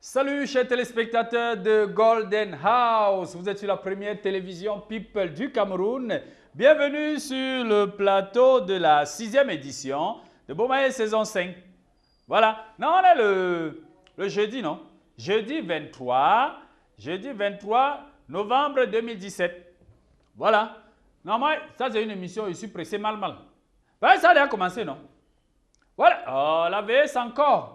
Salut chers téléspectateurs de Golden House, vous êtes sur la première télévision People du Cameroun. Bienvenue sur le plateau de la 6e édition de Bomaye saison 5. Voilà, non, on est le jeudi, non? Jeudi 23 novembre 2017. Voilà, normalement, ça c'est une émission, je suis pressé mal. Ben, ça a déjà commencé, non? Voilà, oh, la VS encore.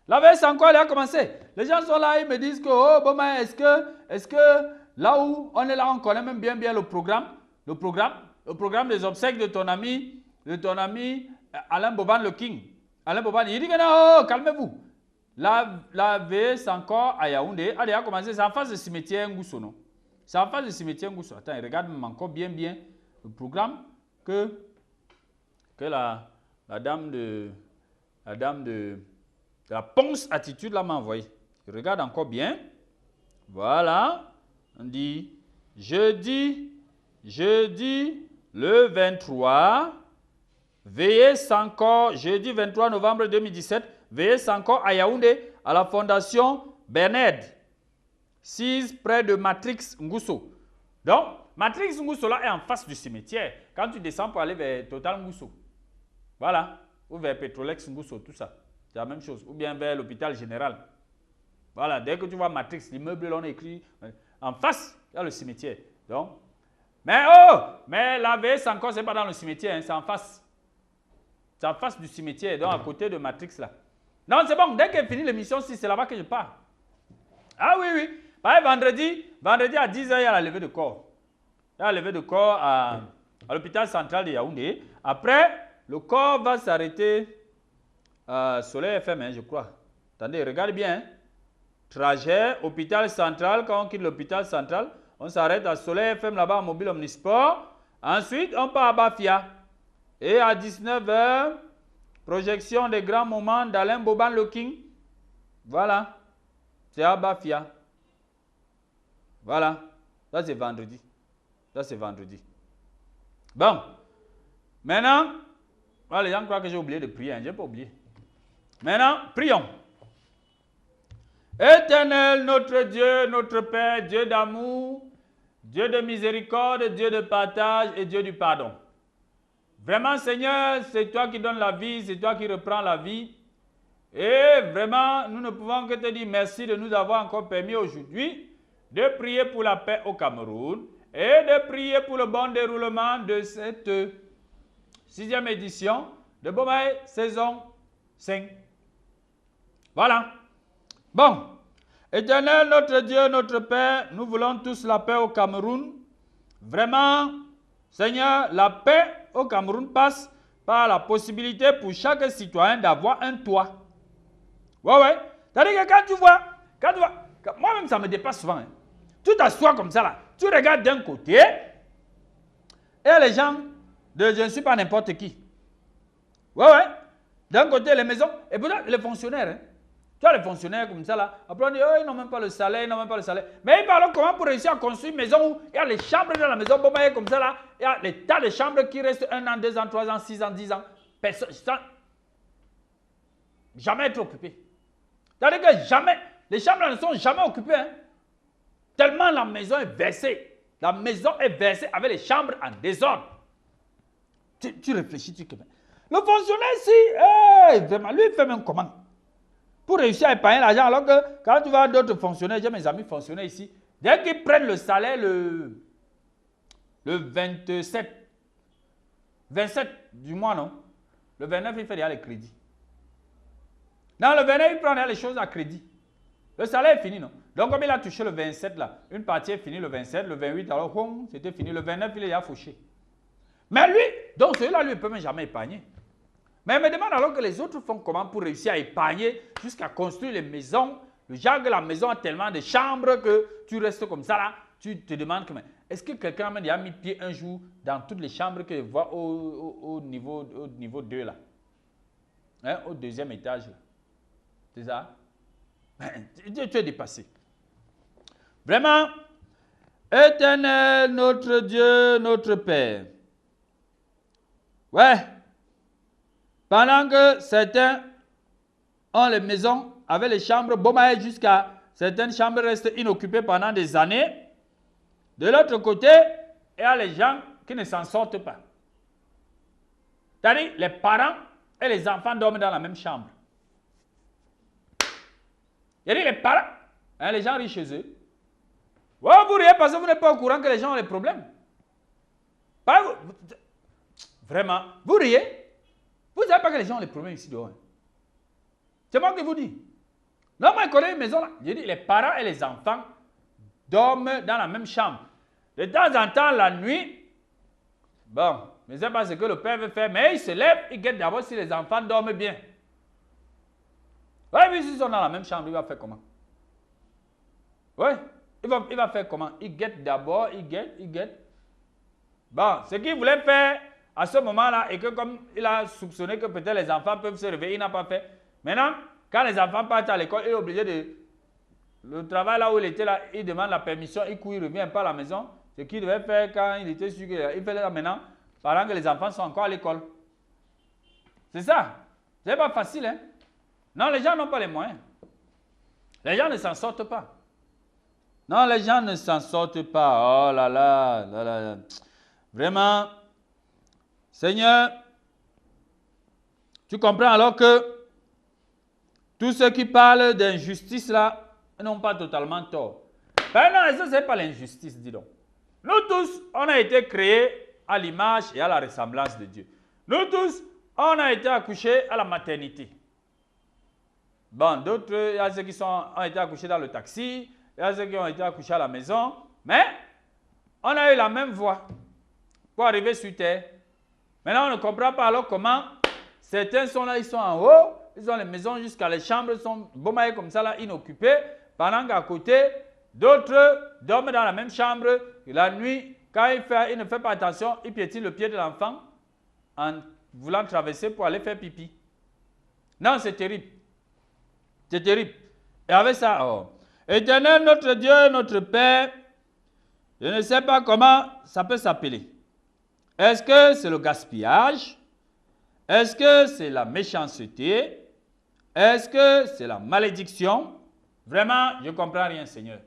La VS encore, elle a commencé. Les gens sont là, ils me disent que, oh, bon, mais est-ce que là où on est là, on connaît même bien le programme des obsèques de ton ami Alain Boban le King. Alain Boban, il dit que non, oh, calmez-vous. La VS encore à Yaoundé, elle a commencé, c'est en face du cimetière Ngousso, non? C'est en face du cimetière Ngousso. Attends, regarde encore bien le programme que la dame de la Ponce Attitude là m'a envoyé. Je regarde encore bien. Voilà. On dit jeudi le 23. Veillez encore, jeudi 23 novembre 2017. Veillez encore à Yaoundé, à la fondation Bernard. 6 près de Matrix Ngousso. Donc, Matrix Ngousso là est en face du cimetière. Quand tu descends pour aller vers Total Ngousso. Voilà. Ou vers Petrolex Ngousso, tout ça. C'est la même chose. Ou bien vers l'hôpital général. Voilà, dès que tu vois Matrix, l'immeuble, là, on écrit en face, il y a le cimetière. Donc, mais la VS encore, ce n'est pas dans le cimetière, hein, c'est en face. C'est en face du cimetière, donc à côté de Matrix, là. Non, c'est bon, dès qu'elle finit l'émission, si c'est là-bas que je pars. Ah oui. Vendredi à 10h, il y a la levée de corps. Il y a la levée de corps à l'hôpital central de Yaoundé. Après, le corps va s'arrêter Soleil FM, hein, je crois. Attendez, regardez bien. Hein. Trajet, hôpital central. Quand on quitte l'hôpital central, on s'arrête à Soleil FM là-bas, mobile omnisport. Ensuite, on part à Bafia. Et à 19h, projection des grands moments d'Alain Boban le King. Voilà. C'est à Bafia. Voilà. Ça, c'est vendredi. Bon. Maintenant, les gens croient que j'ai oublié de prier. Hein. Je n'ai pas oublié. Maintenant, prions. Éternel, notre Dieu, notre Père, Dieu d'amour, Dieu de miséricorde, Dieu de partage et Dieu du pardon. Vraiment, Seigneur, c'est toi qui donnes la vie, c'est toi qui reprends la vie. Et vraiment, nous ne pouvons que te dire merci de nous avoir encore permis aujourd'hui de prier pour la paix au Cameroun et de prier pour le bon déroulement de cette 6e édition de Bomaye saison 5. Voilà. Bon. Éternel, notre Dieu, notre Père, nous voulons tous la paix au Cameroun. Vraiment, Seigneur, la paix au Cameroun passe par la possibilité pour chaque citoyen d'avoir un toit. Ouais. C'est-à-dire que quand tu vois, moi-même ça me dépasse souvent. Hein. Tu t'assois comme ça là, tu regardes d'un côté, et les gens de je ne suis pas n'importe qui. Ouais. D'un côté, les maisons, et peut-être les fonctionnaires. Hein. Tu as les fonctionnaires comme ça là. Après, on dit, oh, ils n'ont même pas le salaire, Mais ils parlent comment pour réussir à construire une maison où il y a les chambres dans la maison, bon, comme ça là. Il y a les tas de chambres qui restent 1 an, 2 ans, 3 ans, 6 ans, 10 ans. Personne, jamais être occupé. C'est-à-dire que jamais, les chambres ne sont jamais occupées. Hein. Tellement la maison est versée. La maison est versée avec les chambres en désordre. Tu réfléchis, le fonctionnaire, si, vraiment, lui, il fait même comment? Pour réussir à épargner l'argent, alors que quand tu vas d'autres fonctionnaires, j'ai mes amis fonctionnaires ici, dès qu'ils prennent le salaire le 27 du mois, non? Le 29, il fait déjà les crédits. Dans le 29, il prend déjà les choses à crédit. Le salaire est fini, non? Donc, comme il a touché le 27, là, une partie est finie le 27, le 28, alors, c'était fini. Le 29, il est déjà fauché. Mais lui, donc celui-là, lui, il ne peut même jamais épargner. Mais il me demande alors que les autres font comment pour réussir à épargner jusqu'à construire les maisons. Le genre que la maison a tellement de chambres que tu restes comme ça là. Tu te demandes comment. Est-ce que quelqu'un a mis pied un jour dans toutes les chambres que je vois au niveau 2 là? Hein, au 2e étage là. C'est ça? Tu es dépassé. Vraiment, Éternel, notre Dieu, notre Père. Ouais. Pendant que certains ont les maisons avec les chambres Bomae jusqu'à certaines chambres restent inoccupées pendant des années. De l'autre côté, il y a les gens qui ne s'en sortent pas. C'est-à-dire, les parents et les enfants dorment dans la même chambre. Il y a les parents, hein, les gens rient chez eux. Oh, vous riez parce que vous n'êtes pas au courant que les gens ont des problèmes. Pas vous, vraiment, vous riez. Vous ne savez pas que les gens ont des problèmes ici dehors. C'est moi qui vous dis. Non, moi, je connais une maison là. Je dis, les parents et les enfants dorment dans la même chambre. De temps en temps, la nuit, bon, je ne sais pas ce que le père veut faire, mais il se lève, il guette d'abord si les enfants dorment bien. Oui, mais s'ils sont dans la même chambre, il va faire comment? Oui, il va faire comment? Il guette d'abord, il guette. Bon, ce qu'il voulait faire à ce moment-là, et que comme il a soupçonné que peut-être les enfants peuvent se réveiller, il n'a pas fait. Maintenant, quand les enfants partent à l'école, il est obligé de... Le travail là où il était là, il demande la permission, il court, il ne revient pas à la maison. Ce qu'il devait faire quand il était sûr qu'il fait là maintenant, pendant que les enfants sont encore à l'école. C'est ça. C'est pas facile, hein? Non, les gens n'ont pas les moyens. Les gens ne s'en sortent pas. Non, les gens ne s'en sortent pas. Oh là là, là là. Vraiment, Seigneur, tu comprends alors que tous ceux qui parlent d'injustice là n'ont pas totalement tort. Ben non, ça, ce n'est pas l'injustice, dis donc. Nous tous, on a été créés à l'image et à la ressemblance de Dieu. Nous tous, on a été accouchés à la maternité. Bon, d'autres, il y a ceux qui ont été accouchés dans le taxi, il y a ceux qui ont été accouchés à la maison, mais on a eu la même voie pour arriver sur terre. Maintenant, on ne comprend pas alors comment certains sont là, ils sont en haut, ils ont les maisons jusqu'à les chambres, sont bombardées comme ça, là, inoccupées, pendant qu'à côté, d'autres dorment dans la même chambre. Et la nuit, quand il ne fait pas attention, il piétine le pied de l'enfant en voulant traverser pour aller faire pipi. Non, c'est terrible. C'est terrible. Et avec ça, oh. Éternel, notre Dieu, notre Père, je ne sais pas comment ça peut s'appeler. Est-ce que c'est le gaspillage? Est-ce que c'est la méchanceté? Est-ce que c'est la malédiction? Vraiment, je ne comprends rien, Seigneur.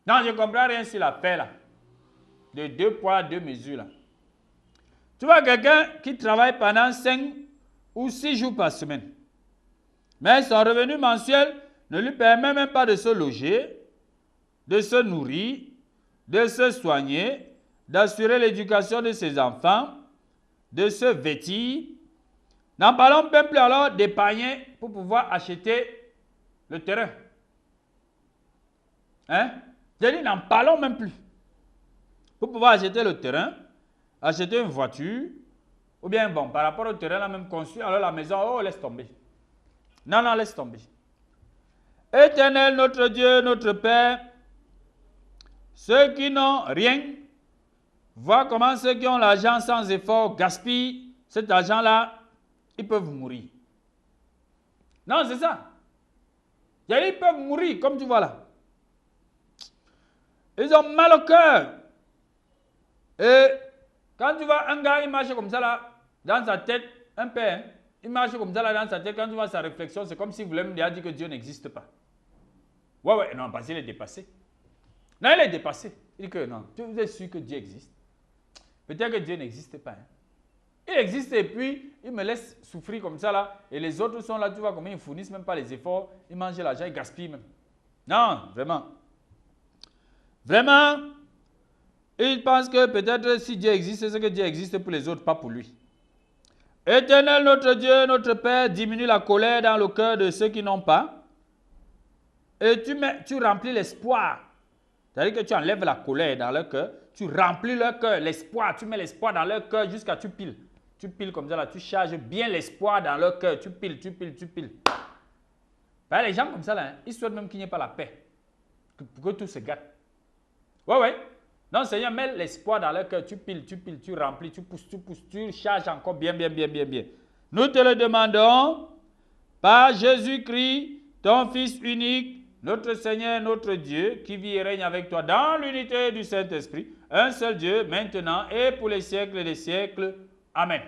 Non, je ne comprends rien sur la paix là. De 2 poids, 2 mesures là. Tu vois quelqu'un qui travaille pendant 5 ou 6 jours par semaine. Mais son revenu mensuel ne lui permet même pas de se loger, de se nourrir, de se soigner, d'assurer l'éducation de ses enfants, de se vêtir. N'en parlons même plus alors d'épargner pour pouvoir acheter le terrain. Hein? J'ai dit, n'en parlons même plus. Pour pouvoir acheter le terrain, acheter une voiture, ou bien, bon, par rapport au terrain, là même construit, alors la maison, oh, laisse tomber. Non, non, laisse tomber. Éternel, notre Dieu, notre Père, ceux qui n'ont rien, vois comment ceux qui ont l'argent sans effort gaspillent cet argent-là, ils peuvent mourir. Non, c'est ça. Ils peuvent mourir, comme tu vois là. Ils ont mal au cœur. Et quand tu vois un gars, il marche comme ça là, dans sa tête, un père, hein, il marche comme ça là dans sa tête, quand tu vois sa réflexion, c'est comme s'il voulait me dire que Dieu n'existe pas. Ouais, non, parce qu'il est dépassé. Non, il est dépassé. Il dit que non, vous êtes sûr que Dieu existe? Peut-être que Dieu n'existe pas. Hein. Il existe et puis il me laisse souffrir comme ça là, et les autres sont là, tu vois comment ils ne fournissent même pas les efforts, ils mangent l'argent, ils gaspillent même. Non, vraiment. Vraiment, il pense que peut-être si Dieu existe, c'est que Dieu existe pour les autres, pas pour lui. Éternel, notre Dieu, notre Père, diminue la colère dans le cœur de ceux qui n'ont pas. Et tu remplis l'espoir. C'est-à-dire que tu enlèves la colère dans leur cœur, tu remplis leur cœur, l'espoir, tu mets l'espoir dans leur cœur jusqu'à tu piles. Tu piles comme ça, là, tu charges bien l'espoir dans leur cœur, tu piles. Ben, les gens comme ça, là, hein, ils souhaitent même qu'il n'y ait pas la paix, pour que tout se gâte. Ouais. Non, Seigneur, mets l'espoir dans leur cœur, tu piles, tu remplis, tu pousses, tu charges encore bien. Nous te le demandons par Jésus-Christ, ton Fils unique, notre Seigneur, notre Dieu, qui vit et règne avec toi dans l'unité du Saint-Esprit, un seul Dieu, maintenant et pour les siècles des siècles. Amen.